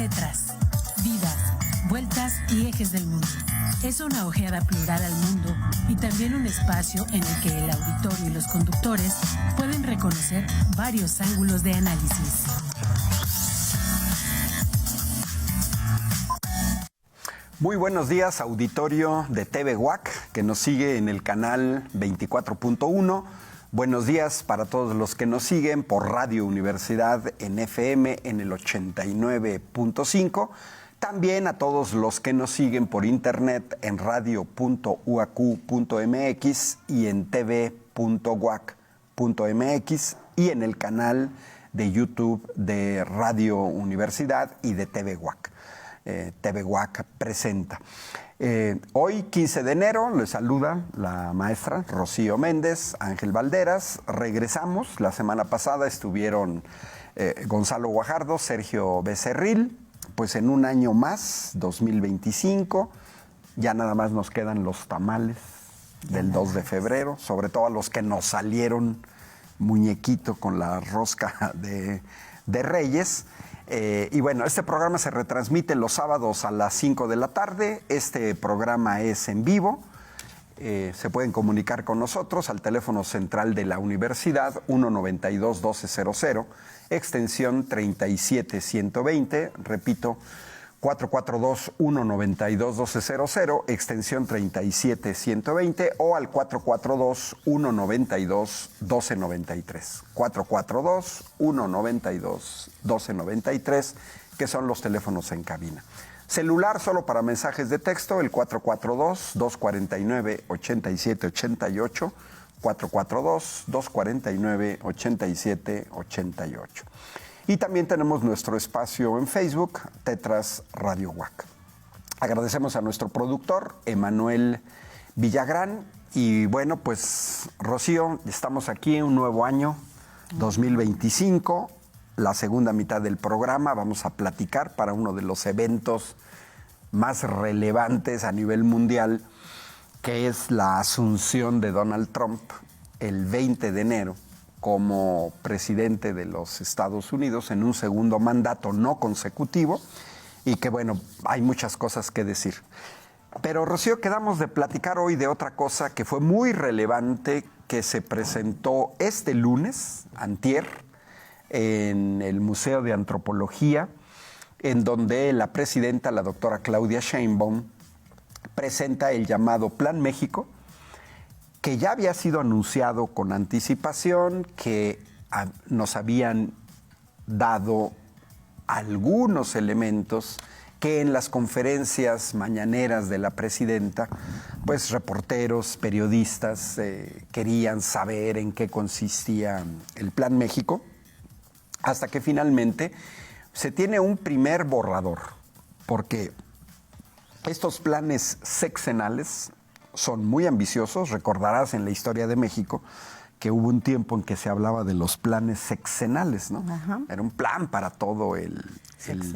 letras, vidas, vueltas y ejes del mundo. Es una ojeada plural al mundo y también un espacio en el que el auditorio y los conductores pueden reconocer varios ángulos de análisis. Muy buenos días, auditorio de TV UAC, que nos sigue en el canal 24.1. Buenos días para todos los que nos siguen por Radio Universidad en FM en el 89.5. También a todos los que nos siguen por internet en radio.uac.mx y en tv.uac.mx y en el canal de YouTube de Radio Universidad y de TV UAC. TV UAC presenta. Hoy, 15 de enero, les saluda la maestra Rocío Méndez, Ángel Valderas. Regresamos. La semana pasada estuvieron Gonzalo Guajardo, Sergio Becerril. Pues en un año más, 2025, ya nada más nos quedan los tamales del 2 de febrero, sobre todo a los que nos salieron muñequito con la rosca de Reyes. Y bueno, este programa se retransmite los sábados a las 5 de la tarde. Este programa es en vivo. Se pueden comunicar con nosotros al teléfono central de la universidad 192-1200, extensión 37120. Repito, 442-192-1200, extensión 37120, o al 442-192-1293. 442-192-1293, que son los teléfonos en cabina. Celular solo para mensajes de texto, el 442-249-8788, 442-249-8788. Y también tenemos nuestro espacio en Facebook, Tetras Radio UAC. Agradecemos a nuestro productor, Emanuel Villagrán. Y bueno, pues, Rocío, estamos aquí en un nuevo año, 2025, la segunda mitad del programa. Vamos a platicar para uno de los eventos más relevantes a nivel mundial, que es la asunción de Donald Trump el 20 de enero como presidente de los Estados Unidos en un segundo mandato no consecutivo, y que bueno, hay muchas cosas que decir. Pero Rocío, quedamos de platicar hoy de otra cosa que fue muy relevante, que se presentó este lunes, antier, en el Museo de Antropología, en donde la presidenta, la doctora Claudia Sheinbaum, presenta el llamado Plan México, que ya había sido anunciado con anticipación, que nos habían dado algunos elementos que en las conferencias mañaneras de la presidenta, pues reporteros, periodistas querían saber en qué consistía el Plan México, hasta que finalmente se tiene un primer borrador, porque estos planes sexenales son muy ambiciosos. Recordarás en la historia de México que hubo un tiempo en que se hablaba de los planes sexenales, ¿no? Ajá. Era un plan para todo el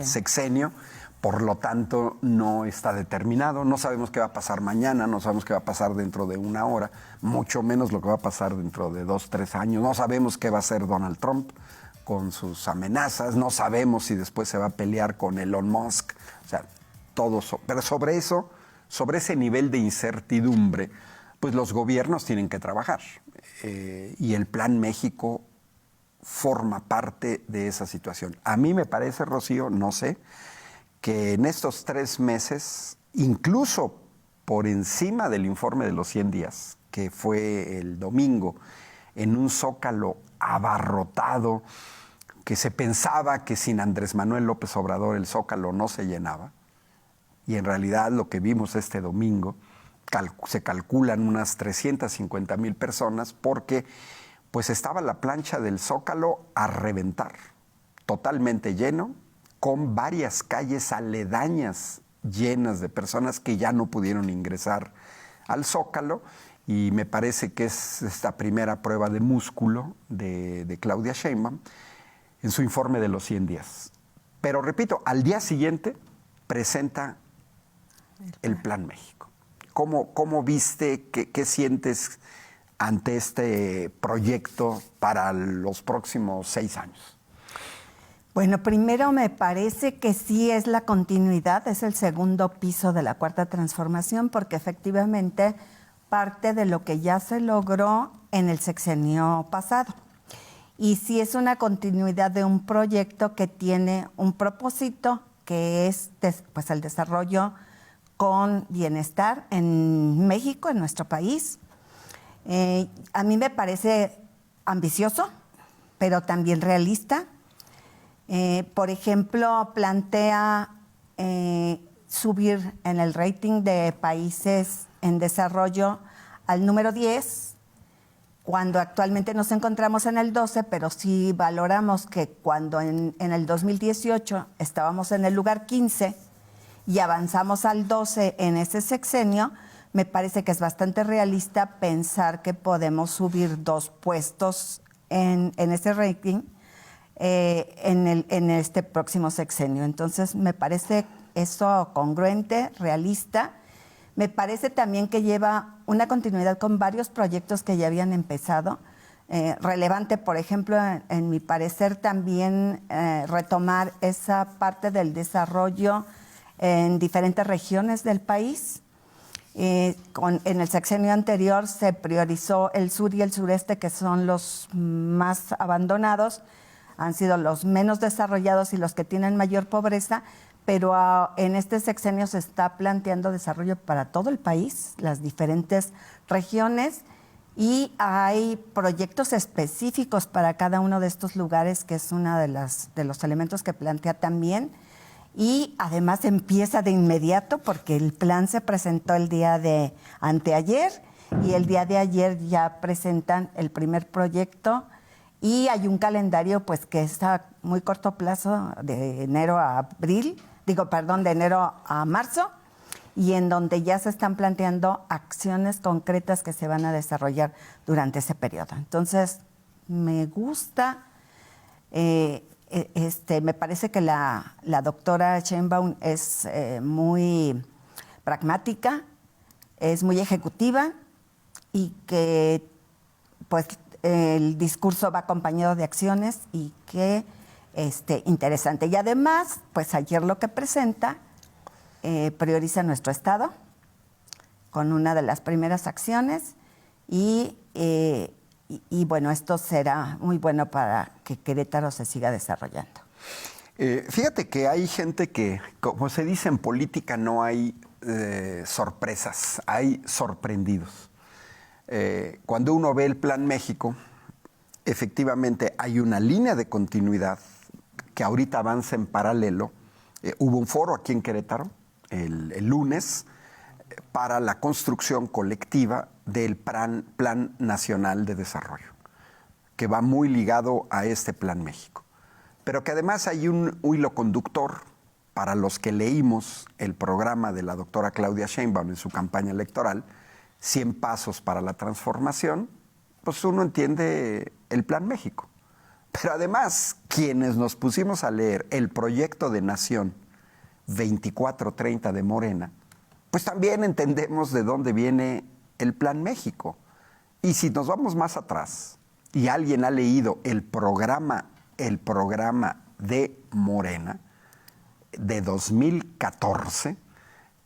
sexenio, por lo tanto no está determinado. No sabemos qué va a pasar mañana, no sabemos qué va a pasar dentro de una hora, mucho menos lo que va a pasar dentro de 2, 3 años. No sabemos qué va a hacer Donald Trump con sus amenazas, no sabemos si después se va a pelear con Elon Musk, o sea, todo pero sobre eso, sobre ese nivel de incertidumbre, pues los gobiernos tienen que trabajar. Y el Plan México forma parte de esa situación. A mí me parece, Rocío, no sé, que en estos 3 meses, incluso por encima del informe de los 100 días, que fue el domingo, en un Zócalo abarrotado, que se pensaba que sin Andrés Manuel López Obrador el Zócalo no se llenaba, y en realidad lo que vimos este domingo, se calculan unas 350,000 personas, porque pues estaba la plancha del Zócalo a reventar, totalmente lleno, con varias calles aledañas llenas de personas que ya no pudieron ingresar al Zócalo, y me parece que es esta primera prueba de músculo de Claudia Sheinbaum en su informe de los 100 días. Pero repito, al día siguiente presenta el Plan México. ¿Cómo viste, qué sientes ante este proyecto para los próximos 6 años? Bueno, primero me parece que sí es la continuidad, es el segundo piso de la Cuarta Transformación, porque efectivamente parte de lo que ya se logró en el sexenio pasado. Y sí es una continuidad de un proyecto que tiene un propósito, que es pues, el desarrollo con bienestar en México, en nuestro país. A mí me parece ambicioso, pero también realista. Por ejemplo, plantea subir en el rating de países en desarrollo al número 10, cuando actualmente nos encontramos en el 12, pero si valoramos que cuando en el 2018 estábamos en el lugar 15 y avanzamos al 12 en ese sexenio, me parece que es bastante realista pensar que podemos subir 2 puestos en ese rating en este próximo sexenio. Entonces, me parece eso congruente, realista. Me parece también que lleva una continuidad con varios proyectos que ya habían empezado. Relevante, por ejemplo, en mi parecer, también retomar esa parte del desarrollo en diferentes regiones del país. En el sexenio anterior se priorizó el sur y el sureste, que son los más abandonados, han sido los menos desarrollados y los que tienen mayor pobreza, pero en este sexenio se está planteando desarrollo para todo el país, las diferentes regiones, y hay proyectos específicos para cada uno de estos lugares, que es uno de los elementos que plantea también. Y además empieza de inmediato, porque el plan se presentó el día de anteayer, y el día de ayer ya presentan el primer proyecto. Y hay un calendario pues que es a muy corto plazo, de enero a de enero a marzo, y en donde ya se están planteando acciones concretas que se van a desarrollar durante ese periodo. Entonces, me gusta, me parece que la doctora Sheinbaum es muy pragmática, es muy ejecutiva, y que pues el discurso va acompañado de acciones, y que interesante. Y además, pues ayer lo que presenta prioriza nuestro estado con una de las primeras acciones, y bueno, esto será muy bueno para que Querétaro se siga desarrollando. Fíjate que hay gente que, como se dice en política, no hay sorpresas, hay sorprendidos. Cuando uno ve el Plan México, efectivamente hay una línea de continuidad que ahorita avanza en paralelo. Hubo un foro aquí en Querétaro el lunes para la construcción colectiva del Plan Nacional de Desarrollo, que va muy ligado a este Plan México. Pero que además hay un hilo conductor para los que leímos el programa de la doctora Claudia Sheinbaum en su campaña electoral, 100 pasos para la transformación, pues uno entiende el Plan México. Pero además, quienes nos pusimos a leer el proyecto de Nación 2430 de Morena, pues también entendemos de dónde viene el Plan México. Y si nos vamos más atrás, y alguien ha leído el programa de Morena de 2014,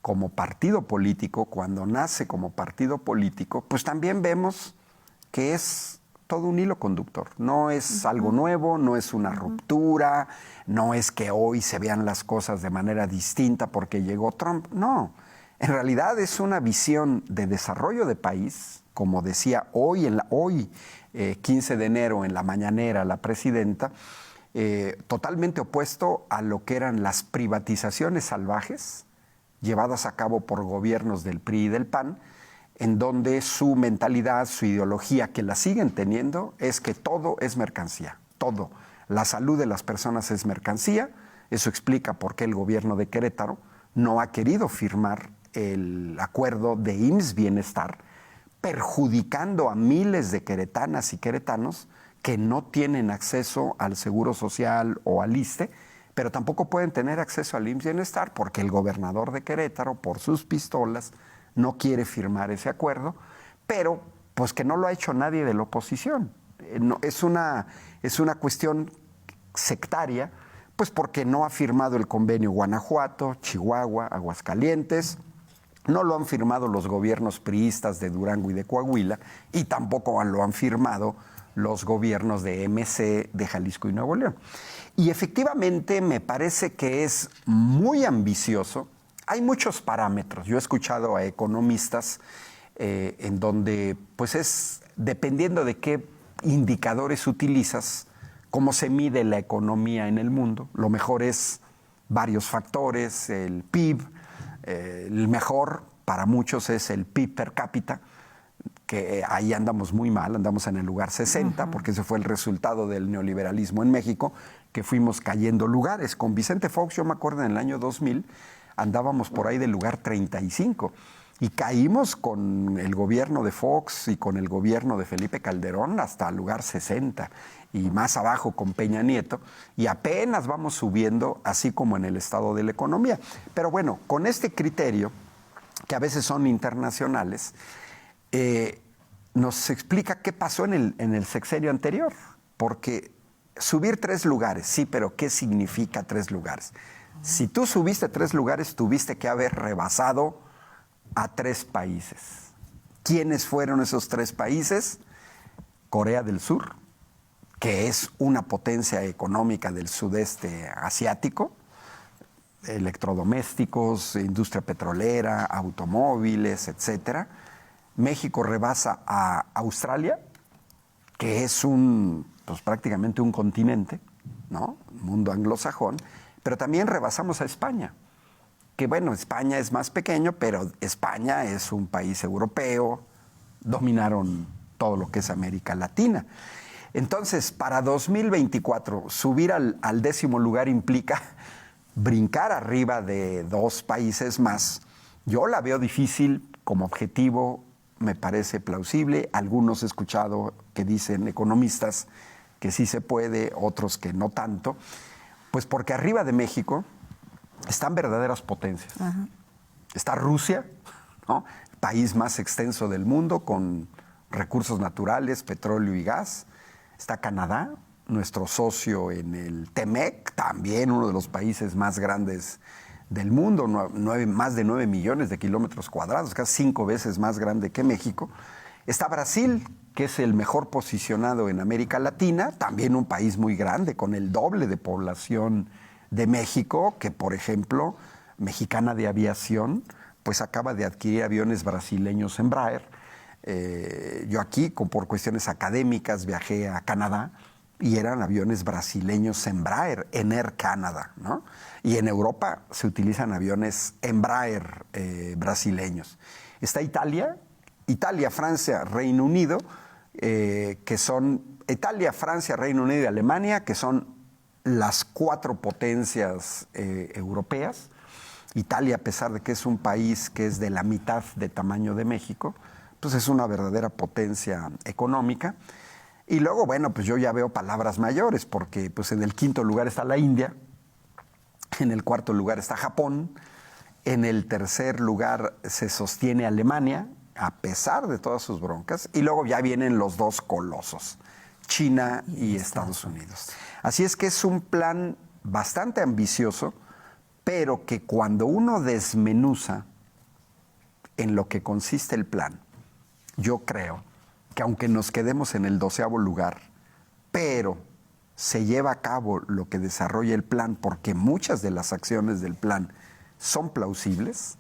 como partido político, cuando nace como partido político, pues también vemos que es todo un hilo conductor. No es algo nuevo, no es una ruptura, no es que hoy se vean las cosas de manera distinta porque llegó Trump. No, en realidad es una visión de desarrollo de país, como decía hoy, 15 de enero, en la mañanera, la presidenta, totalmente opuesto a lo que eran las privatizaciones salvajes llevadas a cabo por gobiernos del PRI y del PAN, en donde su mentalidad, su ideología, que la siguen teniendo, es que todo es mercancía, todo. La salud de las personas es mercancía. Eso explica por qué el gobierno de Querétaro no ha querido firmar el acuerdo de IMSS Bienestar, perjudicando a miles de queretanas y queretanos que no tienen acceso al Seguro Social o al ISSSTE, pero tampoco pueden tener acceso al IMSS Bienestar porque el gobernador de Querétaro, por sus pistolas, no quiere firmar ese acuerdo, pero pues que no lo ha hecho nadie de la oposición. Es una cuestión sectaria Pues porque no ha firmado el convenio Guanajuato, Chihuahua, Aguascalientes. No lo han firmado los gobiernos priistas de Durango y de Coahuila, y tampoco lo han firmado los gobiernos de MC de Jalisco y Nuevo León. Y efectivamente me parece que es muy ambicioso. Hay muchos parámetros. Yo he escuchado a economistas en donde, pues es dependiendo de qué indicadores utilizas, cómo se mide la economía en el mundo. Lo mejor es varios factores, el PIB. El mejor para muchos es el PIB per cápita, que ahí andamos muy mal, andamos en el lugar 60, porque ese fue el resultado del neoliberalismo en México, que fuimos cayendo lugares. Con Vicente Fox, yo me acuerdo en el año 2000, andábamos por ahí del lugar 35. Y caímos con el gobierno de Fox y con el gobierno de Felipe Calderón hasta el lugar 60 y más abajo con Peña Nieto, y apenas vamos subiendo, así como en el estado de la economía. Pero bueno, con este criterio, que a veces son internacionales, nos explica qué pasó en el sexenio anterior, porque subir 3 lugares, sí, pero ¿qué significa 3 lugares? Si tú subiste 3 lugares, tuviste que haber rebasado a 3 países. ¿Quiénes fueron esos 3 países? Corea del Sur, que es una potencia económica del sudeste asiático, electrodomésticos, industria petrolera, automóviles, etcétera. México rebasa a Australia, que es pues prácticamente un continente, ¿no? Mundo anglosajón, pero también rebasamos a España. Que bueno, España es más pequeño, pero España es un país europeo, dominaron todo lo que es América Latina. Entonces, para 2024, subir al 10º lugar implica brincar arriba de 2 países más. Yo la veo difícil como objetivo, me parece plausible. Algunos he escuchado que dicen economistas que sí se puede, otros que no tanto. Pues porque arriba de México están verdaderas potencias. Ajá. Está Rusia, ¿no? El país más extenso del mundo con recursos naturales, petróleo y gas. Está Canadá, nuestro socio en el TEMEC, también uno de los países más grandes del mundo, más de 9 millones de kilómetros cuadrados, casi 5 veces más grande que México. Está Brasil, que es el mejor posicionado en América Latina, también un país muy grande, con el doble de población de México, que por ejemplo, Mexicana de Aviación, pues acaba de adquirir aviones brasileños Embraer. Yo aquí, por cuestiones académicas, viajé a Canadá y eran aviones brasileños Embraer, en Air Canada, ¿no? Y en Europa se utilizan aviones Embraer brasileños. Está Italia, Francia, Reino Unido, que son Italia, Francia, Reino Unido y Alemania, que son las 4 potencias europeas. Italia, a pesar de que es un país que es de la mitad de tamaño de México, pues es una verdadera potencia económica. Y luego, bueno, pues yo ya veo palabras mayores, porque pues en el 5º lugar está la India, en el 4º lugar está Japón, en el 3er lugar se sostiene Alemania, a pesar de todas sus broncas, y luego ya vienen los 2 colosos, China y Estados Unidos. Así es que es un plan bastante ambicioso, pero que cuando uno desmenuza en lo que consiste el plan, yo creo que aunque nos quedemos en el 12º lugar, pero se lleva a cabo lo que desarrolla el plan, porque muchas de las acciones del plan son plausibles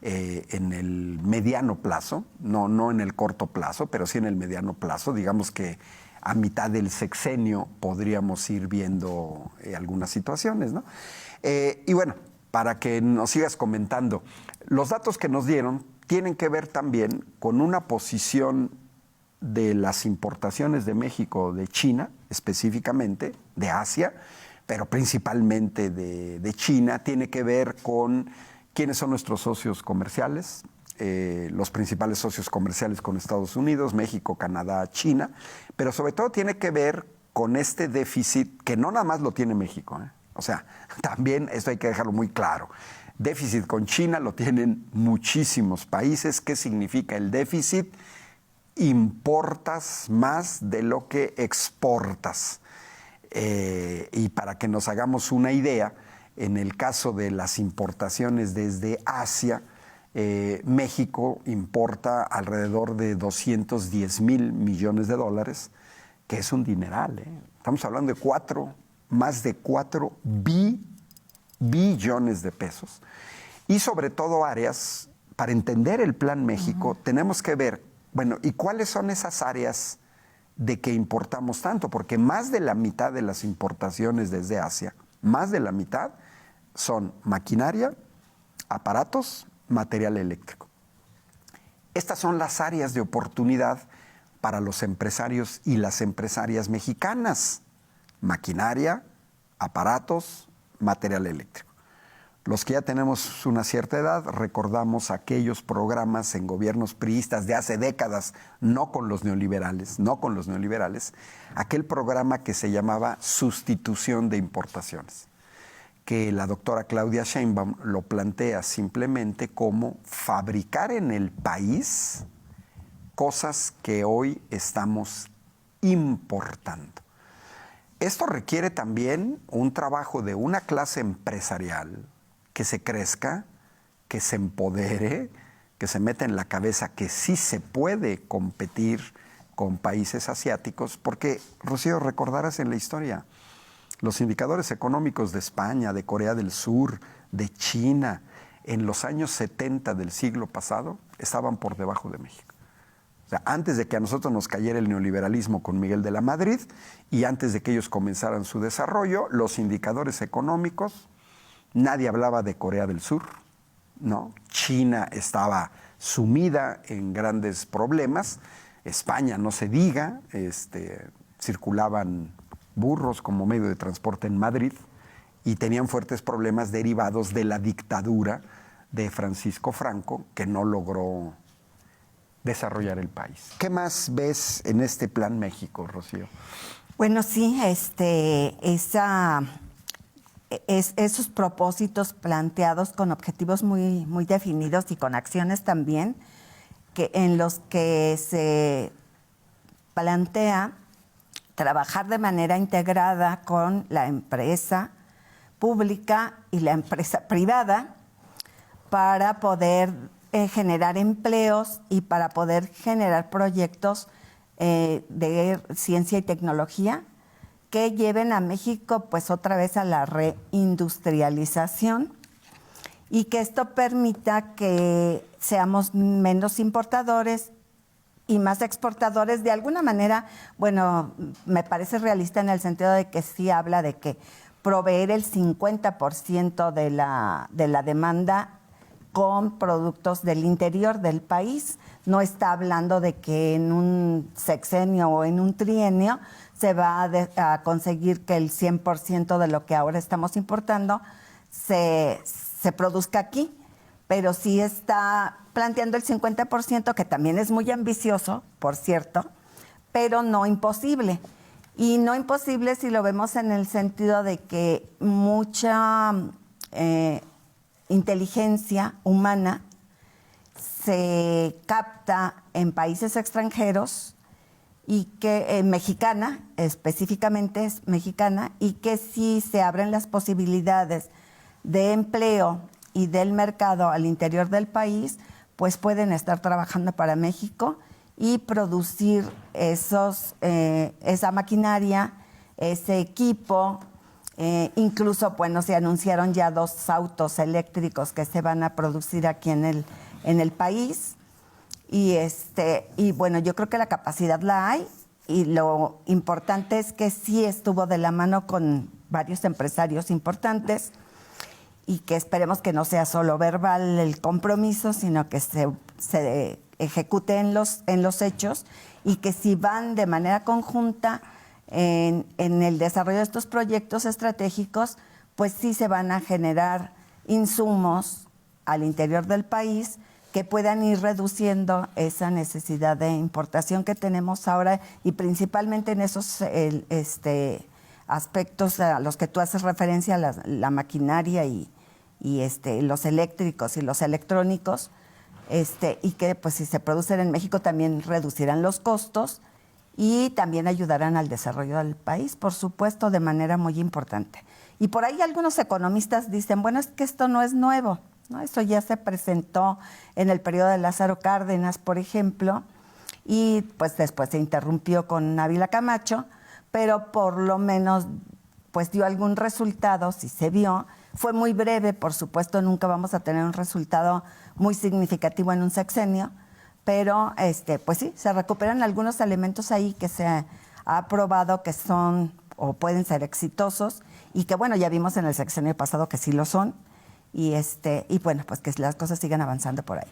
en el mediano plazo, no en el corto plazo, pero sí en el mediano plazo. Digamos que a mitad del sexenio podríamos ir viendo algunas situaciones, ¿no? Y bueno, para que nos sigas comentando, los datos que nos dieron tienen que ver también con una posición de las importaciones de México, de China específicamente, de Asia, pero principalmente de China. Tiene que ver con quiénes son nuestros socios comerciales, los principales socios comerciales con Estados Unidos, México, Canadá, China, pero sobre todo tiene que ver con este déficit que no nada más lo tiene México, ¿eh? O sea, también esto hay que dejarlo muy claro. Déficit con China lo tienen muchísimos países. ¿Qué significa el déficit? Importas más de lo que exportas. Y para que nos hagamos una idea, en el caso de las importaciones desde Asia, México importa alrededor de 210 mil millones de dólares, que es un dineral. Estamos hablando de más de 4 billones de pesos. Y sobre todo áreas, para entender el Plan México, tenemos que ver, bueno, ¿y cuáles son esas áreas de que importamos tanto? Porque más de la mitad de las importaciones desde Asia, más de la mitad, son maquinaria, aparatos, material eléctrico. Estas son las áreas de oportunidad para los empresarios y las empresarias mexicanas. Maquinaria, aparatos, material eléctrico. Los que ya tenemos una cierta edad recordamos aquellos programas en gobiernos priistas de hace décadas, no con los neoliberales, aquel programa que se llamaba sustitución de importaciones, que la doctora Claudia Sheinbaum lo plantea simplemente como fabricar en el país cosas que hoy estamos importando. Esto requiere también un trabajo de una clase empresarial que se crezca, que se empodere, que se meta en la cabeza que sí se puede competir con países asiáticos, porque, Rocío, recordarás en la historia, los indicadores económicos de España, de Corea del Sur, de China, en los años 70 del siglo pasado, estaban por debajo de México. O sea, antes de que a nosotros nos cayera el neoliberalismo con Miguel de la Madrid y antes de que ellos comenzaran su desarrollo, los indicadores económicos, nadie hablaba de Corea del Sur, ¿no? China estaba sumida en grandes problemas, España no se diga, circulaban burros como medio de transporte en Madrid y tenían fuertes problemas derivados de la dictadura de Francisco Franco, que no logró desarrollar el país. ¿Qué más ves en este Plan México, Rocío? Bueno, sí, esos propósitos planteados con objetivos muy, muy definidos y con acciones también, en los que se plantea trabajar de manera integrada con la empresa pública y la empresa privada para poder generar empleos y para poder generar proyectos de ciencia y tecnología que lleven a México pues otra vez a la reindustrialización y que esto permita que seamos menos importadores y más exportadores. De alguna manera, bueno, me parece realista en el sentido de que sí habla de que proveer el 50% de la demanda con productos del interior del país. No está hablando de que en un sexenio o en un trienio se va a conseguir que el 100% de lo que ahora estamos importando se produzca aquí, pero sí está planteando el 50%, que también es muy ambicioso, por cierto, pero no imposible. Y no imposible si lo vemos en el sentido de que mucha inteligencia humana se capta en países extranjeros y que mexicana, específicamente es mexicana, y que si se abren las posibilidades de empleo y del mercado al interior del país, pues pueden estar trabajando para México y producir esa maquinaria, ese equipo. Incluso, bueno, se anunciaron ya 2 autos eléctricos que se van a producir aquí en el país. Y bueno, yo creo que la capacidad la hay y lo importante es que sí estuvo de la mano con varios empresarios importantes y que esperemos que no sea solo verbal el compromiso, sino que se ejecute en los hechos y que si van de manera conjunta en el desarrollo de estos proyectos estratégicos, pues sí se van a generar insumos al interior del país que puedan ir reduciendo esa necesidad de importación que tenemos ahora y principalmente en esos aspectos a los que tú haces referencia, la maquinaria y los eléctricos y los electrónicos, y que pues si se producen en México también reducirán los costos y también ayudarán al desarrollo del país, por supuesto, de manera muy importante. Y por ahí algunos economistas dicen, bueno, es que esto no es nuevo, ¿no? Eso ya se presentó en el periodo de Lázaro Cárdenas, por ejemplo, y pues después se interrumpió con Ávila Camacho, pero por lo menos pues dio algún resultado, si se vio. Fue muy breve, por supuesto, nunca vamos a tener un resultado muy significativo en un sexenio, pero pues sí, se recuperan algunos elementos ahí que se ha probado que son o pueden ser exitosos y que bueno, ya vimos en el sexenio pasado que sí lo son y bueno, pues que las cosas sigan avanzando por ahí.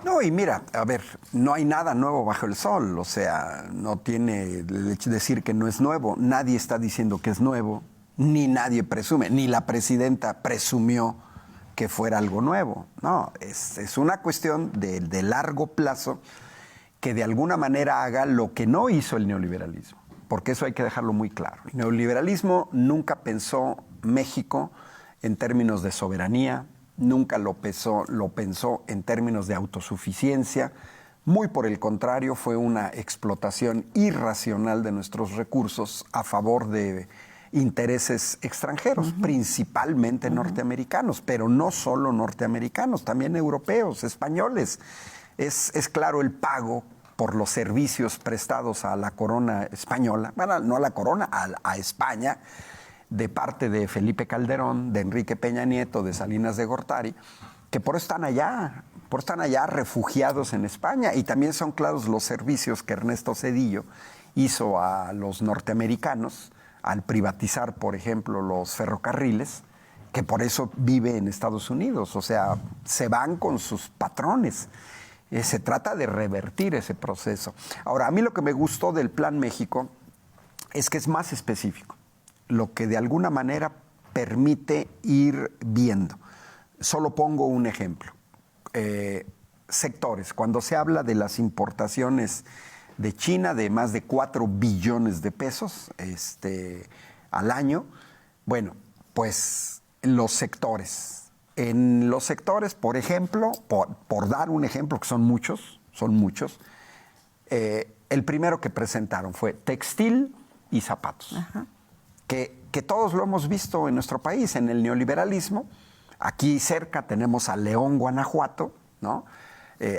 No, y mira, a ver, no hay nada nuevo bajo el sol, o sea, no tiene el hecho de decir que no es nuevo, nadie está diciendo que es nuevo, ni nadie presume, ni la presidenta presumió que fuera algo nuevo, no, es una cuestión de largo plazo que de alguna manera haga lo que no hizo el neoliberalismo, porque eso hay que dejarlo muy claro. El neoliberalismo nunca pensó México en términos de soberanía, nunca lo pensó en términos de autosuficiencia, muy por el contrario, fue una explotación irracional de nuestros recursos a favor de intereses extranjeros, principalmente norteamericanos, pero no solo norteamericanos, también europeos, españoles. Es claro el pago por los servicios prestados a la corona española, bueno, no a la corona, a España, de parte de Felipe Calderón, de Enrique Peña Nieto, de Salinas de Gortari, que por eso están allá refugiados en España, y también son claros los servicios que Ernesto Zedillo hizo a los norteamericanos al privatizar, por ejemplo, los ferrocarriles, que por eso vive en Estados Unidos, o sea, se van con sus patrones. Se trata de revertir ese proceso. Ahora, a mí lo que me gustó del Plan México es que es más específico, lo que de alguna manera permite ir viendo. Solo pongo un ejemplo. Sectores, cuando se habla de las importaciones de China de más de 4 billones de pesos al año, bueno, pues los sectores. En los sectores, por ejemplo, por dar un ejemplo, que son muchos, el primero que presentaron fue textil y zapatos. Ajá. Que todos lo hemos visto en nuestro país, en el neoliberalismo. Aquí cerca tenemos a León, Guanajuato, ¿no?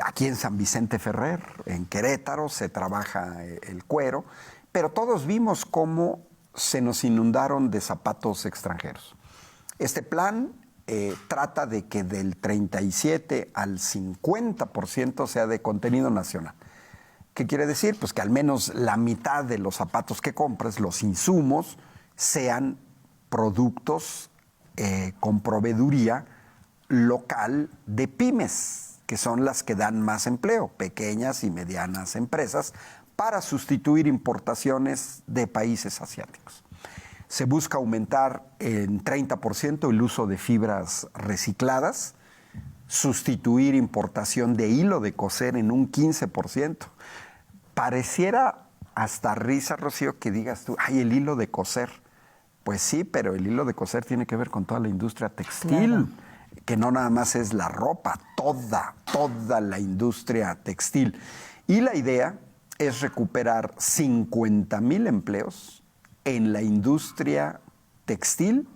Aquí en San Vicente Ferrer, en Querétaro, se trabaja el cuero, pero todos vimos cómo se nos inundaron de zapatos extranjeros. Este plan trata de que del 37 al 50% sea de contenido nacional. ¿Qué quiere decir? Pues que al menos la mitad de los zapatos que compres, los insumos, sean productos con proveeduría local de pymes, que son las que dan más empleo, pequeñas y medianas empresas, para sustituir importaciones de países asiáticos. Se busca aumentar en 30% el uso de fibras recicladas, sustituir importación de hilo de coser en un 15%. Pareciera hasta risa, Rocío, que digas tú, ay, el hilo de coser. Pues sí, pero el hilo de coser tiene que ver con toda la industria textil, claro, que no nada más es la ropa, toda la industria textil. Y la idea es recuperar 50,000 empleos en la industria textil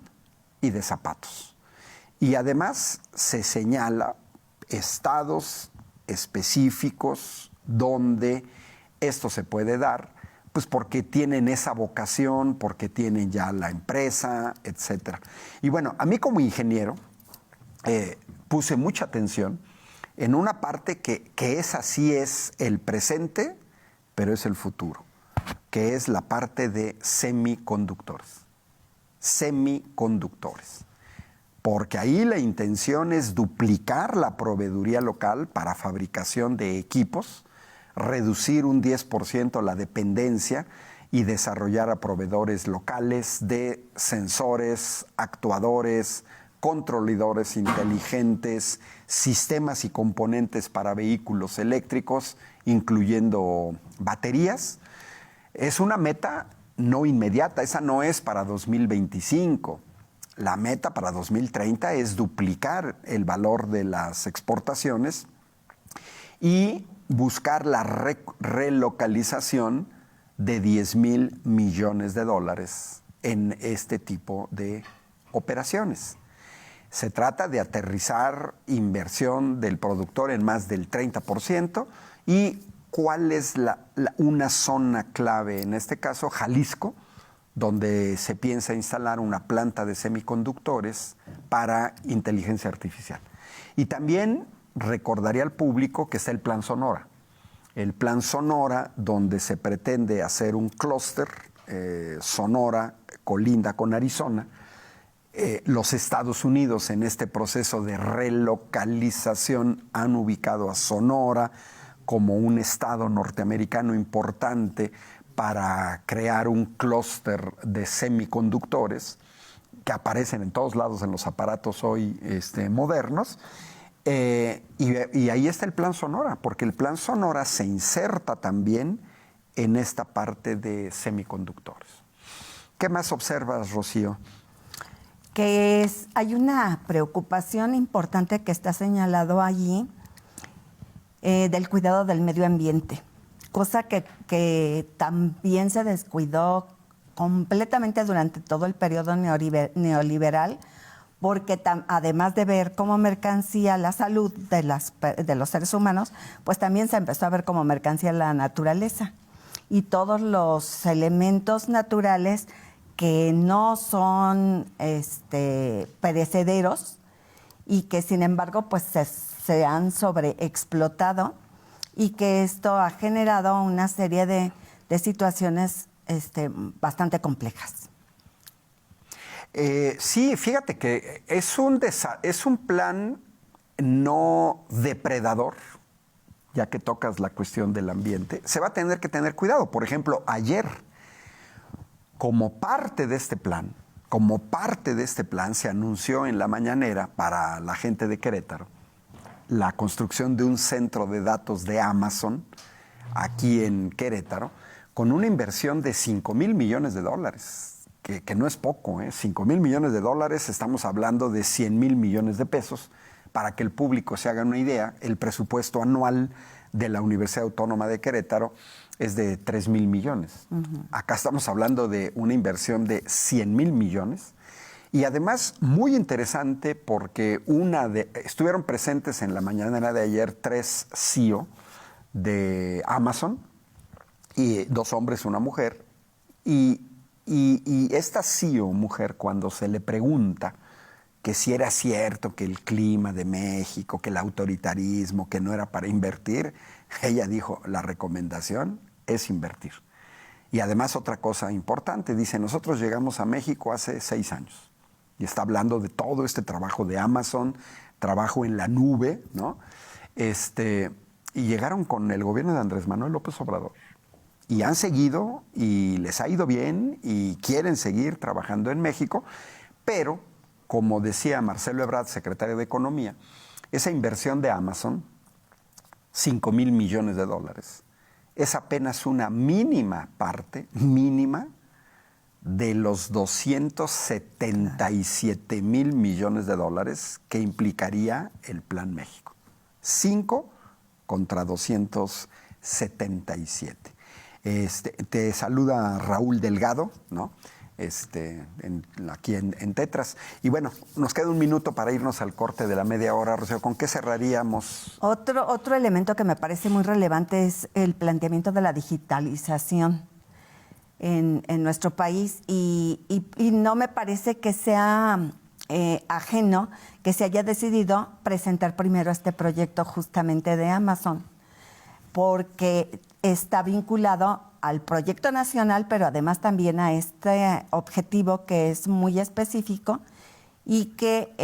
y de zapatos. Y además se señala estados específicos donde esto se puede dar, pues porque tienen esa vocación, porque tienen ya la empresa, etcétera. Y bueno, a mí como ingeniero puse mucha atención en una parte que esa sí es el presente, pero es el futuro, que es la parte de semiconductores. Porque ahí la intención es duplicar la proveeduría local para fabricación de equipos, reducir un 10% la dependencia y desarrollar a proveedores locales de sensores, actuadores, controladores inteligentes, sistemas y componentes para vehículos eléctricos, incluyendo baterías. Es una meta no inmediata, esa no es para 2025. La meta para 2030 es duplicar el valor de las exportaciones y buscar la relocalización de 10,000 millones de dólares en este tipo de operaciones. Se trata de aterrizar inversión del productor en más del 30%. ¿Y cuál es una zona clave? En este caso, Jalisco, donde se piensa instalar una planta de semiconductores para inteligencia artificial. Y también recordaría al público que está el Plan Sonora. El Plan Sonora, donde se pretende hacer un clúster, Sonora colinda con Arizona. Los Estados Unidos en este proceso de relocalización han ubicado a Sonora como un estado norteamericano importante para crear un clúster de semiconductores que aparecen en todos lados en los aparatos hoy modernos. Y ahí está el Plan Sonora, porque el Plan Sonora se inserta también en esta parte de semiconductores. ¿Qué más observas, Rocío? Que hay una preocupación importante que está señalado allí del cuidado del medio ambiente, cosa que también se descuidó completamente durante todo el periodo neoliberal, porque además de ver como mercancía la salud de los seres humanos, pues también se empezó a ver como mercancía la naturaleza y todos los elementos naturales que no son perecederos y que sin embargo pues se han sobreexplotado, y que esto ha generado una serie de situaciones bastante complejas. Sí, fíjate que es un plan no depredador, ya que tocas la cuestión del ambiente. Se va a tener que tener cuidado. Por ejemplo, ayer, como parte de este plan, se anunció en la mañanera para la gente de Querétaro la construcción de un centro de datos de Amazon aquí en Querétaro, con una inversión de 5,000 millones de dólares, que no es poco, 5,000 millones de dólares, estamos hablando de 100,000 millones de pesos. Para que el público se haga una idea, el presupuesto anual de la Universidad Autónoma de Querétaro es de 3,000 millones. Acá estamos hablando de una inversión de 100,000 millones. Y además, muy interesante porque estuvieron presentes en la mañana de ayer 3 CEO de Amazon, y 2 hombres, una mujer. Y esta CEO mujer, cuando se le pregunta que si era cierto que el clima de México, que el autoritarismo, que no era para invertir, ella dijo, la recomendación es invertir. Y además otra cosa importante, dice, nosotros llegamos a México hace 6 años. Y está hablando de todo este trabajo de Amazon, trabajo en la nube, ¿no? Y llegaron con el gobierno de Andrés Manuel López Obrador. Y han seguido, y les ha ido bien, y quieren seguir trabajando en México, pero, como decía Marcelo Ebrard, secretario de Economía, esa inversión de Amazon, 5,000 millones de dólares, es apenas una mínima parte, de los 277,000 millones de dólares que implicaría el Plan México. 5 contra 277. Te saluda Raúl Delgado, ¿no? Aquí en Tetras. Y bueno, nos queda un minuto para irnos al corte de la media hora, Rocío. ¿Con qué cerraríamos? Otro elemento que me parece muy relevante es el planteamiento de la digitalización en nuestro país, y no me parece que sea ajeno que se haya decidido presentar primero este proyecto justamente de Amazon, porque está vinculado al proyecto nacional, pero además también a este objetivo que es muy específico y que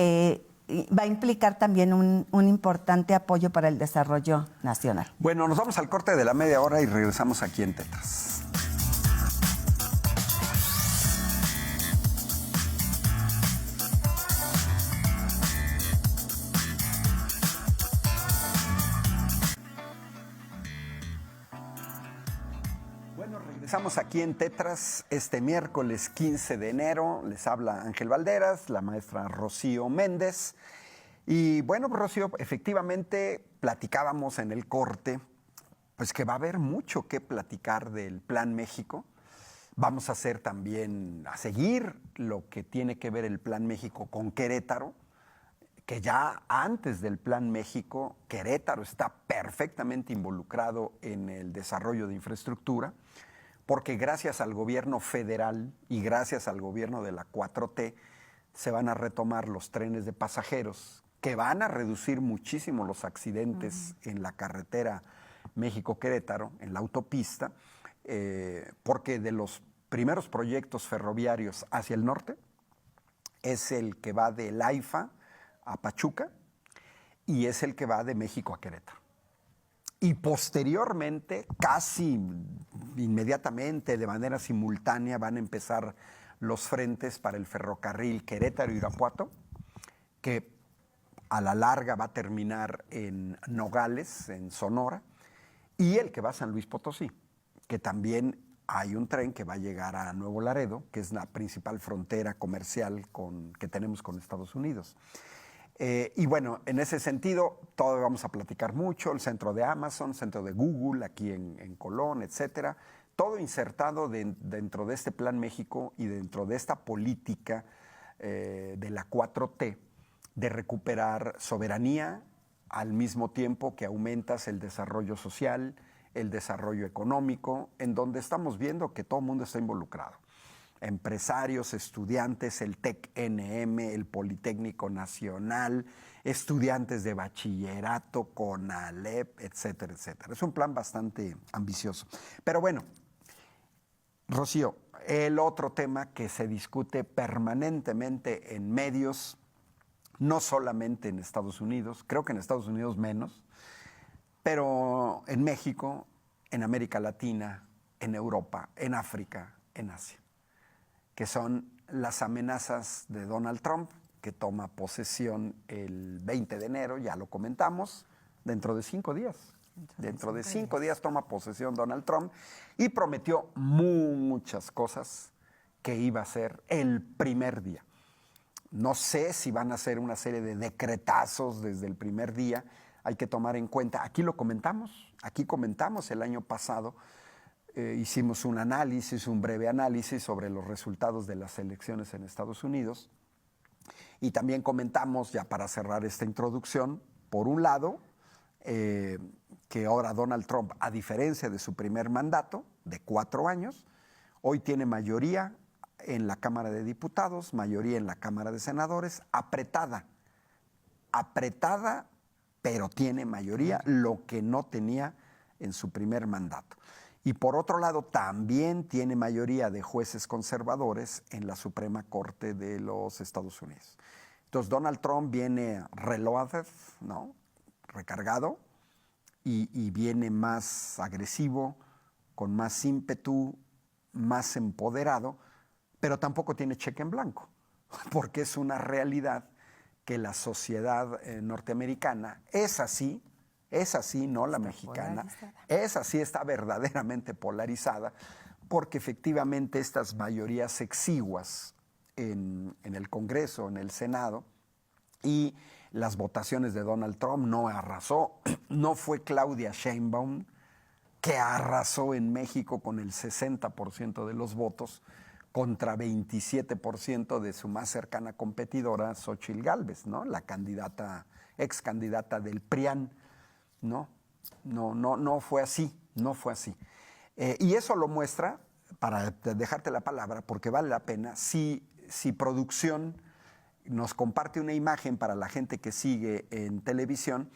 va a implicar también un importante apoyo para el desarrollo nacional. Bueno, nos vamos al corte de la media hora y regresamos aquí en Tetras. Estamos aquí en Tetras este miércoles 15 de enero. Les habla Ángel Valderas, la maestra Rocío Méndez. Y bueno, Rocío, efectivamente platicábamos en el corte pues que va a haber mucho que platicar del Plan México. Vamos a seguir lo que tiene que ver el Plan México con Querétaro, que ya antes del Plan México, Querétaro está perfectamente involucrado en el desarrollo de infraestructura, porque gracias al gobierno federal y gracias al gobierno de la 4T se van a retomar los trenes de pasajeros, que van a reducir muchísimo los accidentes en la carretera México-Querétaro, en la autopista, porque de los primeros proyectos ferroviarios hacia el norte es el que va de Laifa a Pachuca y es el que va de México a Querétaro. Y posteriormente, casi inmediatamente, de manera simultánea, van a empezar los frentes para el ferrocarril Querétaro-Irapuato, que a la larga va a terminar en Nogales, en Sonora, y el que va a San Luis Potosí, que también hay un tren que va a llegar a Nuevo Laredo, que es la principal frontera comercial que tenemos con Estados Unidos. Y bueno, en ese sentido, todo vamos a platicar mucho, el centro de Amazon, centro de Google, aquí en Colón, etcétera, todo insertado dentro de este Plan México y dentro de esta política de la 4T de recuperar soberanía al mismo tiempo que aumentas el desarrollo social, el desarrollo económico, en donde estamos viendo que todo el mundo está involucrado. Empresarios, estudiantes, el TEC-NM, el Politécnico Nacional, estudiantes de bachillerato, CONALEP, etcétera, etcétera. Es un plan bastante ambicioso. Pero bueno, Rocío, el otro tema que se discute permanentemente en medios, no solamente en Estados Unidos, creo que en Estados Unidos menos, pero en México, en América Latina, en Europa, en África, en Asia, que son las amenazas de Donald Trump, que toma posesión el 20 de enero, ya lo comentamos, dentro de 5 días. Dentro de 5 días toma posesión Donald Trump y prometió muchas cosas que iba a hacer el primer día. No sé si van a hacer una serie de decretazos desde el primer día. Hay que tomar en cuenta, aquí comentamos el año pasado, hicimos un breve análisis sobre los resultados de las elecciones en Estados Unidos y también comentamos, ya para cerrar esta introducción, por un lado, que ahora Donald Trump, a diferencia de su primer mandato de 4 años, hoy tiene mayoría en la Cámara de Diputados, mayoría en la Cámara de Senadores, apretada, pero tiene mayoría, lo que no tenía en su primer mandato. Y por otro lado, también tiene mayoría de jueces conservadores en la Suprema Corte de los Estados Unidos. Entonces, Donald Trump viene reloaded, ¿no? Recargado, y viene más agresivo, con más ímpetu, más empoderado, pero tampoco tiene cheque en blanco, porque es una realidad que la sociedad norteamericana es así, no la mexicana, es así, está verdaderamente polarizada, porque efectivamente estas mayorías exiguas en el Congreso, en el Senado, y las votaciones de Donald Trump no arrasó, no fue Claudia Sheinbaum, que arrasó en México con el 60% de los votos, contra 27% de su más cercana competidora, Xóchitl Gálvez, ¿no? La ex candidata del PRIAN. No fue así, no fue así. Y eso lo muestra, para dejarte la palabra, porque vale la pena, si producción nos comparte una imagen para la gente que sigue en televisión,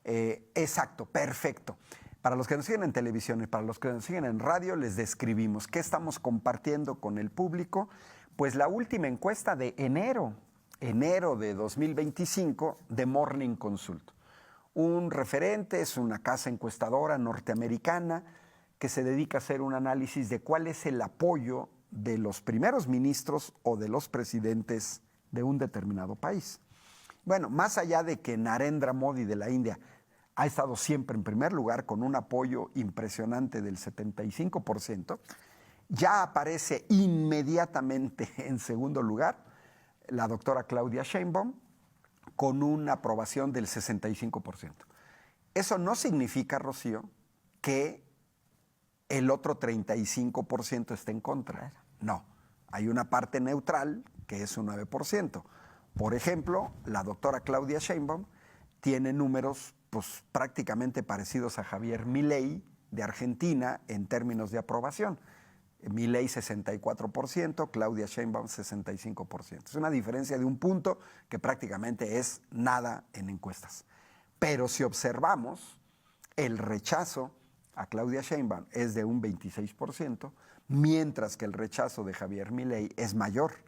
exacto, perfecto. Para los que nos siguen en televisión y para los que nos siguen en radio, les describimos qué estamos compartiendo con el público. Pues la última encuesta de enero de 2025 de Morning Consult. Un referente, es una casa encuestadora norteamericana que se dedica a hacer un análisis de cuál es el apoyo de los primeros ministros o de los presidentes de un determinado país. Bueno, más allá de que Narendra Modi de la India ha estado siempre en primer lugar con un apoyo impresionante del 75%, ya aparece inmediatamente en segundo lugar la doctora Claudia Sheinbaum con una aprobación del 65%. Eso no significa, Rocío, que el otro 35% esté en contra. Claro. No, hay una parte neutral que es un 9%. Por ejemplo, la doctora Claudia Sheinbaum tiene números pues, prácticamente parecidos a Javier Milei de Argentina en términos de aprobación. Milei 64%, Claudia Sheinbaum 65%. Es una diferencia de un punto que prácticamente es nada en encuestas. Pero si observamos, el rechazo a Claudia Sheinbaum es de un 26%, mientras que el rechazo de Javier Milei es mayor,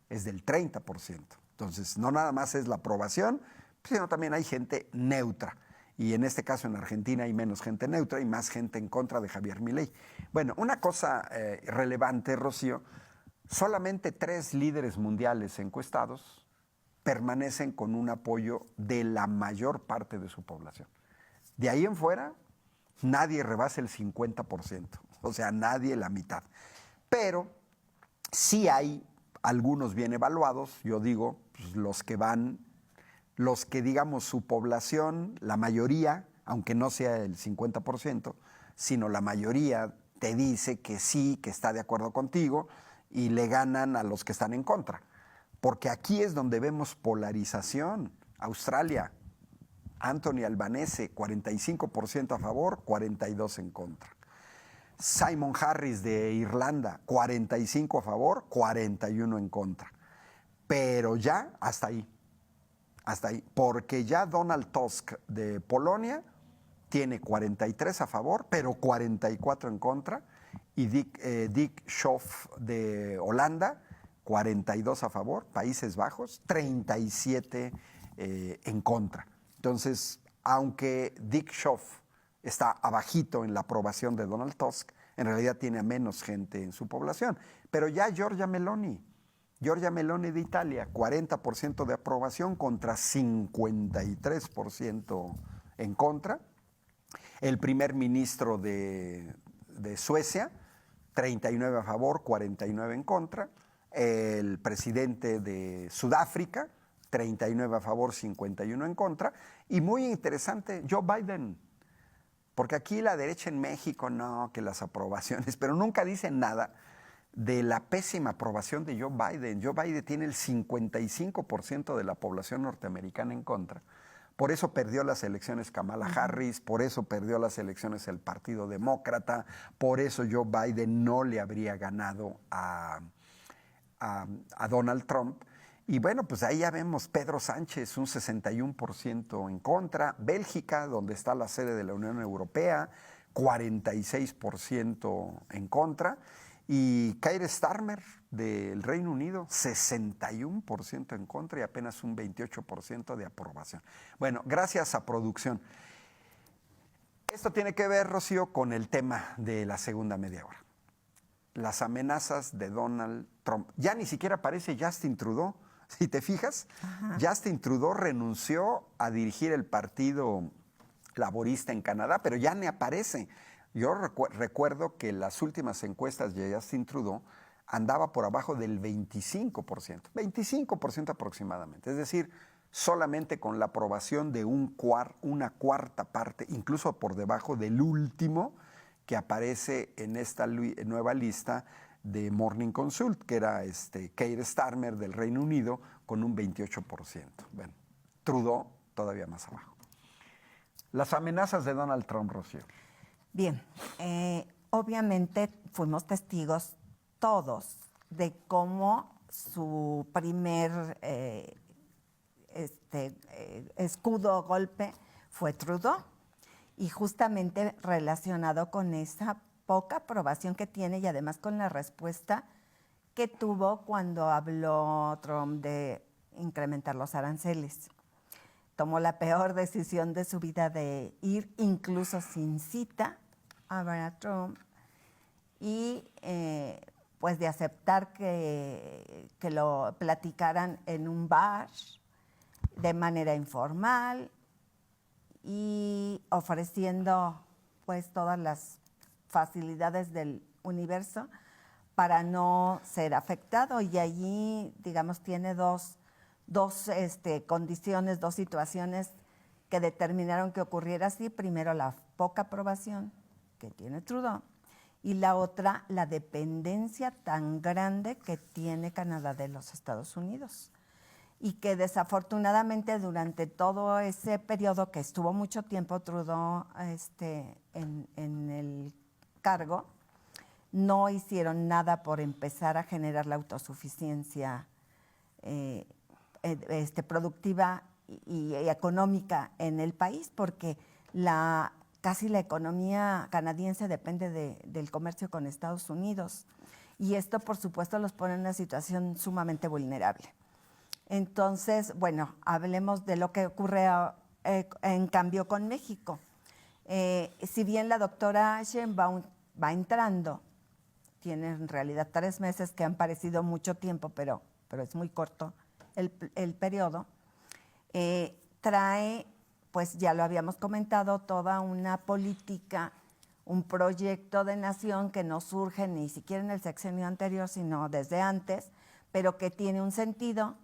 es del 30%. Entonces, no nada más es la aprobación, sino también hay gente neutra. Y en este caso en Argentina hay menos gente neutra y más gente en contra de Javier Milei. Bueno, una cosa relevante, Rocío, solamente 3 líderes mundiales encuestados permanecen con un apoyo de la mayor parte de su población. De ahí en fuera, nadie rebasa el 50%, o sea, nadie la mitad. Pero sí hay algunos bien evaluados, yo digo, pues, los que digamos su población, la mayoría, aunque no sea el 50%, sino la mayoría te dice que sí, que está de acuerdo contigo y le ganan a los que están en contra. Porque aquí es donde vemos polarización. Australia, Anthony Albanese, 45% a favor, 42% en contra. Simon Harris de Irlanda, 45 a favor, 41 en contra. Pero ya hasta ahí, porque ya Donald Tusk de Polonia tiene 43 a favor, pero 44 en contra, y Dick Schoof de Holanda, 42 a favor, Países Bajos, 37 en contra. Entonces, aunque Dick Schoof está abajito en la aprobación de Donald Tusk, en realidad tiene a menos gente en su población. Pero ya Giorgia Meloni de Italia, 40% de aprobación contra 53% en contra. El primer ministro de Suecia, 39 a favor, 49 en contra. El presidente de Sudáfrica, 39 a favor, 51 en contra. Y muy interesante, Joe Biden. Porque aquí la derecha en México, no, que las aprobaciones, pero nunca dicen nada de la pésima aprobación de Joe Biden. Joe Biden tiene el 55% de la población norteamericana en contra. Por eso perdió las elecciones Kamala Harris, por eso perdió las elecciones el Partido Demócrata, por eso Joe Biden no le habría ganado a Donald Trump. Y bueno, pues ahí ya vemos Pedro Sánchez, un 61% en contra. Bélgica, donde está la sede de la Unión Europea, 46% en contra. Y Keir Starmer del Reino Unido, 61% en contra y apenas un 28% de aprobación. Bueno, gracias a producción. Esto tiene que ver, Rocío, con el tema de la segunda media hora. Las amenazas de Donald Trump. Ya ni siquiera aparece Justin Trudeau. Si te fijas, Justin Trudeau renunció a dirigir el Partido Laborista en Canadá, pero ya ni aparece. Yo recuerdo que las últimas encuestas de Justin Trudeau andaba por abajo del 25% aproximadamente. Es decir, solamente con la aprobación de una cuarta parte, incluso por debajo del último que aparece en esta nueva lista de Morning Consult, que era Keir Starmer del Reino Unido, con un 28%. Bueno, Trudeau todavía más abajo. Las amenazas de Donald Trump, Rocío. Bien, obviamente fuimos testigos todos de cómo su primer escudo golpe fue Trudeau, y justamente relacionado con esa poca aprobación que tiene y además con la respuesta que tuvo cuando habló Trump de incrementar los aranceles. Tomó la peor decisión de su vida de ir incluso sin cita a ver a Trump y pues de aceptar que lo platicaran en un bar de manera informal y ofreciendo pues todas las facilidades del universo para no ser afectado. Y allí, digamos, tiene dos condiciones, dos situaciones que determinaron que ocurriera así. Primero, la poca aprobación, que tiene Trudeau, y la otra, la dependencia tan grande que tiene Canadá de los Estados Unidos. Y que desafortunadamente durante todo ese periodo que estuvo mucho tiempo Trudeau en el cargo, no hicieron nada por empezar a generar la autosuficiencia productiva y económica en el país, porque casi la economía canadiense depende del comercio con Estados Unidos. Y esto, por supuesto, los pone en una situación sumamente vulnerable. Entonces, bueno, hablemos de lo que ocurre en cambio con México. Si bien la doctora Sheinbaum va entrando, tiene en realidad 3 meses que han parecido mucho tiempo, pero es muy corto el periodo, trae, pues ya lo habíamos comentado, toda una política, un proyecto de nación que no surge ni siquiera en el sexenio anterior, sino desde antes, pero que tiene un sentido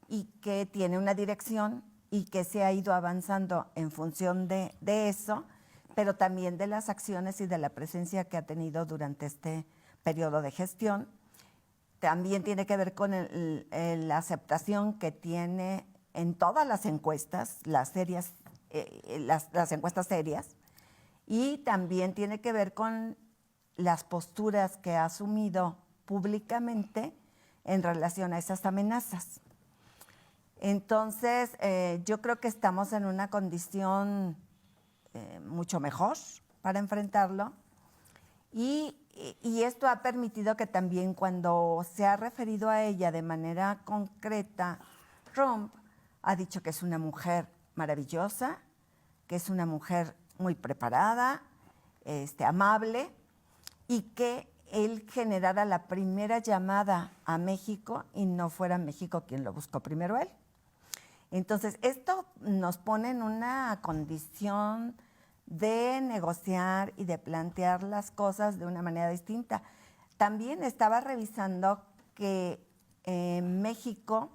y que tiene una dirección y que se ha ido avanzando en función de eso, pero también de las acciones y de la presencia que ha tenido durante este periodo de gestión. También tiene que ver con la aceptación que tiene en todas las encuestas, las encuestas serias, y también tiene que ver con las posturas que ha asumido públicamente en relación a esas amenazas. Entonces, yo creo que estamos en una condición mucho mejor para enfrentarlo, y esto ha permitido que también cuando se ha referido a ella de manera concreta, Trump ha dicho que es una mujer maravillosa, que es una mujer muy preparada, amable, y que él generara la primera llamada a México y no fuera México quien lo buscó primero él. Entonces, esto nos pone en una condición de negociar y de plantear las cosas de una manera distinta. También estaba revisando que México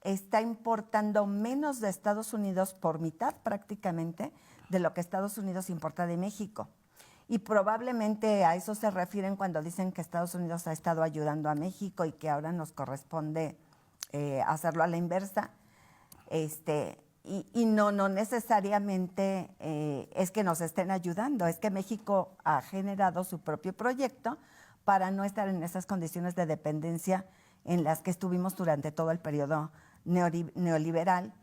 está importando menos de Estados Unidos, por mitad prácticamente, de lo que Estados Unidos importa de México. Y probablemente a eso se refieren cuando dicen que Estados Unidos ha estado ayudando a México y que ahora nos corresponde hacerlo a la inversa. Y no necesariamente es que nos estén ayudando, es que México ha generado su propio proyecto para no estar en esas condiciones de dependencia en las que estuvimos durante todo el periodo neoliberal,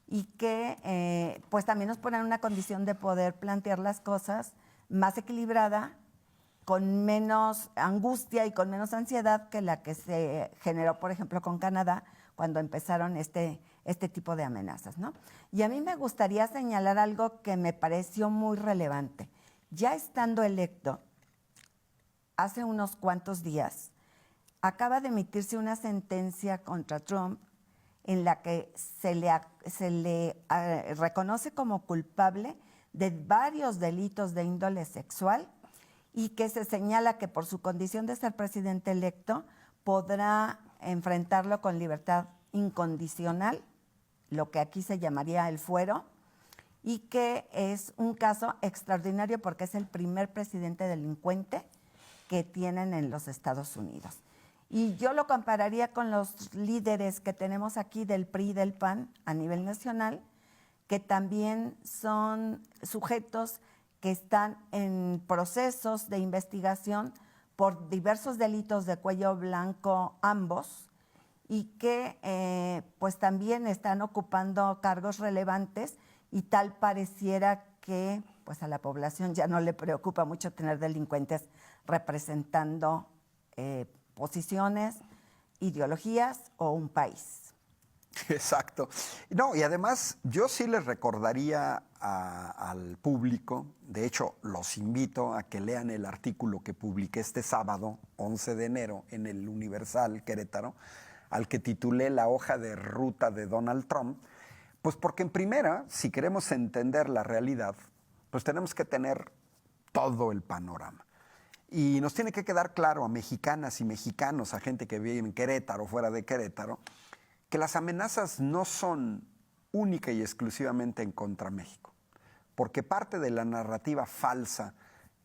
y que pues también nos pone en una condición de poder plantear las cosas más equilibrada, con menos angustia y con menos ansiedad que la que se generó, por ejemplo, con Canadá cuando empezaron este tipo de amenazas, ¿no? Y a mí me gustaría señalar algo que me pareció muy relevante. Ya estando electo, hace unos cuantos días, acaba de emitirse una sentencia contra Trump en la que se le reconoce como culpable de varios delitos de índole sexual, y que se señala que por su condición de ser presidente electo podrá enfrentarlo con libertad incondicional, lo que aquí se llamaría el fuero, y que es un caso extraordinario porque es el primer presidente delincuente que tienen en los Estados Unidos. Y yo lo compararía con los líderes que tenemos aquí del PRI y del PAN a nivel nacional, que también son sujetos que están en procesos de investigación por diversos delitos de cuello blanco ambos, y que pues también están ocupando cargos relevantes, y tal pareciera que pues a la población ya no le preocupa mucho tener delincuentes representando posiciones, ideologías o un país. Exacto. No, y además yo sí les recordaría al público, de hecho los invito a que lean el artículo que publiqué este sábado, 11 de enero, en el Universal Querétaro, al que titulé La hoja de ruta de Donald Trump, pues porque en primera, si queremos entender la realidad, pues tenemos que tener todo el panorama. Y nos tiene que quedar claro a mexicanas y mexicanos, a gente que vive en Querétaro, fuera de Querétaro, que las amenazas no son única y exclusivamente en contra México, porque parte de la narrativa falsa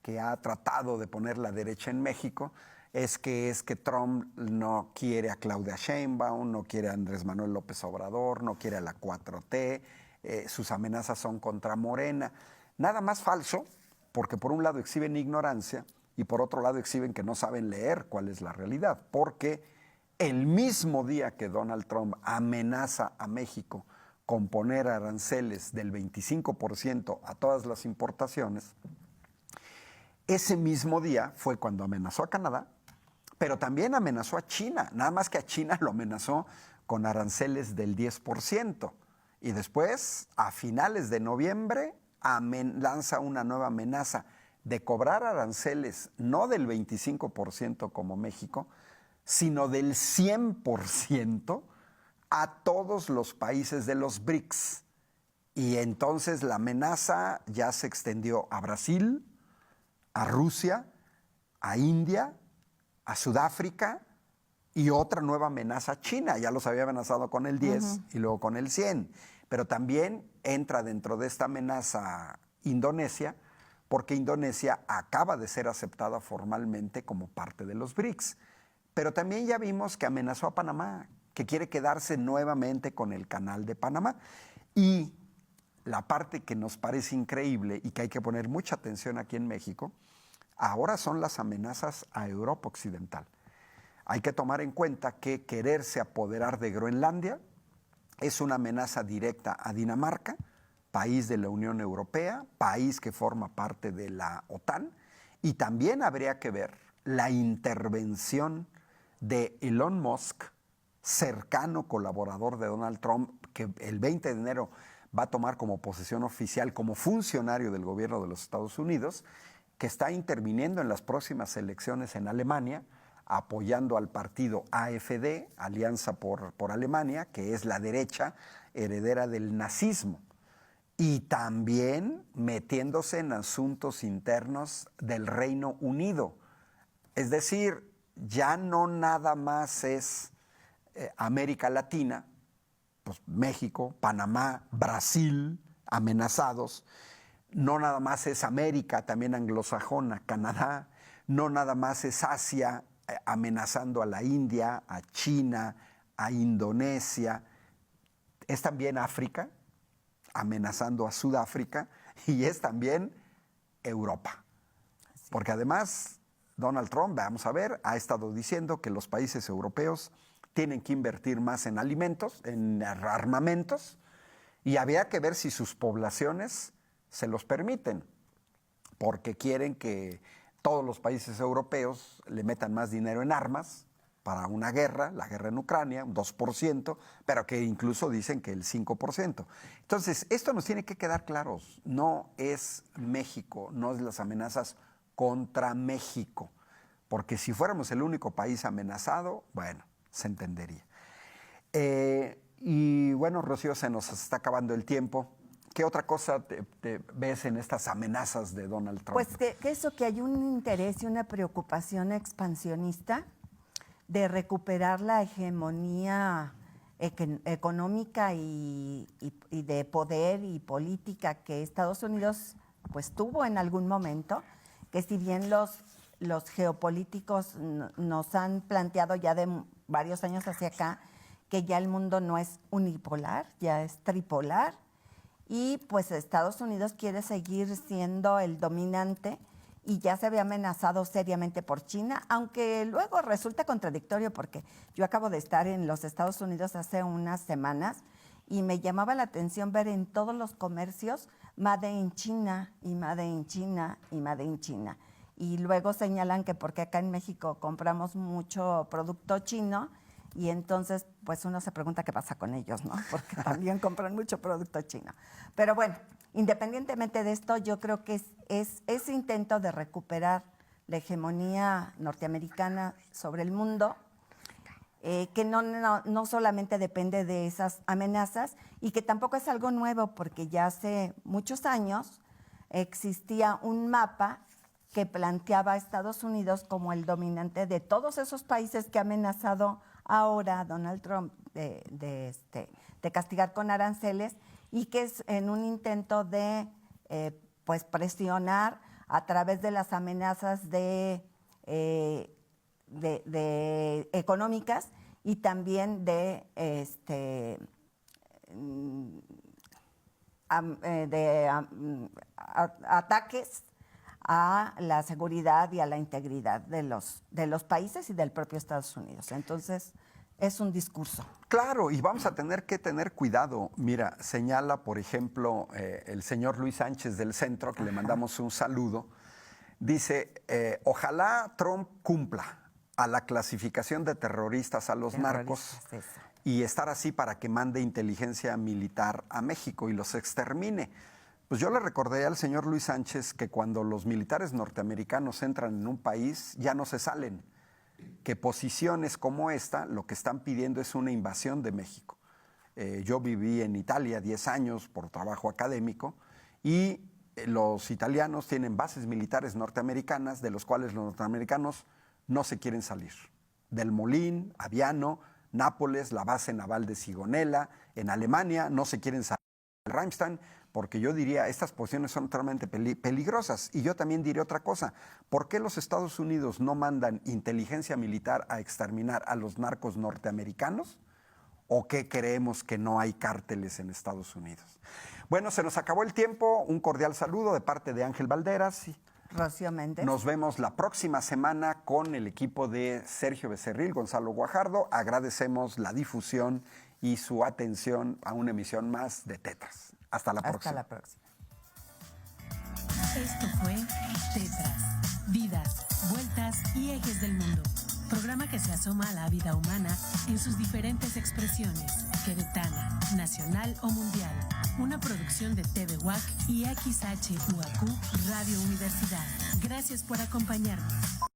que ha tratado de poner la derecha en México es que Trump no quiere a Claudia Sheinbaum, no quiere a Andrés Manuel López Obrador, no quiere a la 4T, sus amenazas son contra Morena. Nada más falso, porque por un lado exhiben ignorancia y por otro lado exhiben que no saben leer cuál es la realidad, porque el mismo día que Donald Trump amenaza a México con poner aranceles del 25% a todas las importaciones, ese mismo día fue cuando amenazó a Canadá, pero también amenazó a China, nada más que a China lo amenazó con aranceles del 10%. Y después, a finales de noviembre, lanza una nueva amenaza de cobrar aranceles no del 25% como México, sino del 100% a todos los países de los BRICS. Y entonces la amenaza ya se extendió a Brasil, a Rusia, a India, a Sudáfrica y otra nueva amenaza a China. Ya los había amenazado con el 10 y luego con el 100. Pero también entra dentro de esta amenaza Indonesia, porque Indonesia acaba de ser aceptada formalmente como parte de los BRICS. Pero también ya vimos que amenazó a Panamá, que quiere quedarse nuevamente con el canal de Panamá. Y la parte que nos parece increíble y que hay que poner mucha atención aquí en México, ahora son las amenazas a Europa Occidental. Hay que tomar en cuenta que quererse apoderar de Groenlandia es una amenaza directa a Dinamarca, país de la Unión Europea, país que forma parte de la OTAN, y también habría que ver la intervención de Elon Musk, cercano colaborador de Donald Trump, que el 20 de enero va a tomar como posesión oficial como funcionario del gobierno de los Estados Unidos, que está interviniendo en las próximas elecciones en Alemania, apoyando al partido AfD, Alianza por Alemania, que es la derecha heredera del nazismo, y también metiéndose en asuntos internos del Reino Unido. Es decir, ya no nada más es América Latina, pues México, Panamá, Brasil, amenazados. No nada más es América, también anglosajona, Canadá. No nada más es Asia, amenazando a la India, a China, a Indonesia. Es también África, amenazando a Sudáfrica, y es también Europa. Sí. Porque además Donald Trump, vamos a ver, ha estado diciendo que los países europeos tienen que invertir más en alimentos, en armamentos, y había que ver si sus poblaciones se los permiten, porque quieren que todos los países europeos le metan más dinero en armas para una guerra, la guerra en Ucrania, un 2%, pero que incluso dicen que el 5%. Entonces, esto nos tiene que quedar claros. No es México, no es las amenazas contra México, porque si fuéramos el único país amenazado, bueno, se entendería. Y bueno, Rocío, se nos está acabando el tiempo. ¿Qué otra cosa te ves en estas amenazas de Donald Trump? Pues que hay un interés y una preocupación expansionista de recuperar la hegemonía económica y de poder y política que Estados Unidos pues tuvo en algún momento, que si bien los geopolíticos nos han planteado ya de varios años hacia acá que ya el mundo no es unipolar, ya es tripolar, y pues Estados Unidos quiere seguir siendo el dominante y ya se había amenazado seriamente por China, aunque luego resulta contradictorio porque yo acabo de estar en los Estados Unidos hace unas semanas y me llamaba la atención ver en todos los comercios Made in China y Made in China y Made in China. Y luego señalan que porque acá en México compramos mucho producto chino y entonces pues uno se pregunta qué pasa con ellos, ¿no? Porque también compran mucho producto chino. Pero bueno, independientemente de esto, yo creo que es ese intento de recuperar la hegemonía norteamericana sobre el mundo, que no solamente depende de esas amenazas y que tampoco es algo nuevo porque ya hace muchos años existía un mapa que planteaba a Estados Unidos como el dominante de todos esos países que ha amenazado ahora Donald Trump de castigar con aranceles y que es en un intento de pues presionar a través de las amenazas económicas y también de ataques a la seguridad y a la integridad de los países y del propio Estados Unidos. Entonces, es un discurso. Claro, y vamos a tener que tener cuidado. Mira, señala, por ejemplo, el señor Luis Sánchez del Centro, que le mandamos un saludo, dice, ojalá Trump cumpla a la clasificación de terroristas a los narcos y estar así para que mande inteligencia militar a México y los extermine. Pues yo le recordé al señor Luis Sánchez que cuando los militares norteamericanos entran en un país ya no se salen, que posiciones como esta lo que están pidiendo es una invasión de México. Yo viví en Italia 10 años por trabajo académico y los italianos tienen bases militares norteamericanas de los cuales los norteamericanos no se quieren salir. Del Molín, Aviano, Nápoles, la base naval de Sigonella, en Alemania no se quieren salir del Ramstein, porque yo diría, estas posiciones son totalmente peligrosas. Y yo también diré otra cosa, ¿por qué los Estados Unidos no mandan inteligencia militar a exterminar a los narcos norteamericanos? ¿O qué creemos que no hay cárteles en Estados Unidos? Bueno, se nos acabó el tiempo, un cordial saludo de parte de Ángel Valderas. Rocío Méndez. Nos vemos la próxima semana con el equipo de Sergio Becerril, Gonzalo Guajardo. Agradecemos la difusión y su atención a una emisión más de Tetras. Hasta la próxima. Hasta la próxima. Esto fue Tetras, vidas, vueltas y ejes del mundo. Programa que se asoma a la vida humana en sus diferentes expresiones, queretana, nacional o mundial. Una producción de TV UAC y XHUAQ Radio Universidad. Gracias por acompañarnos.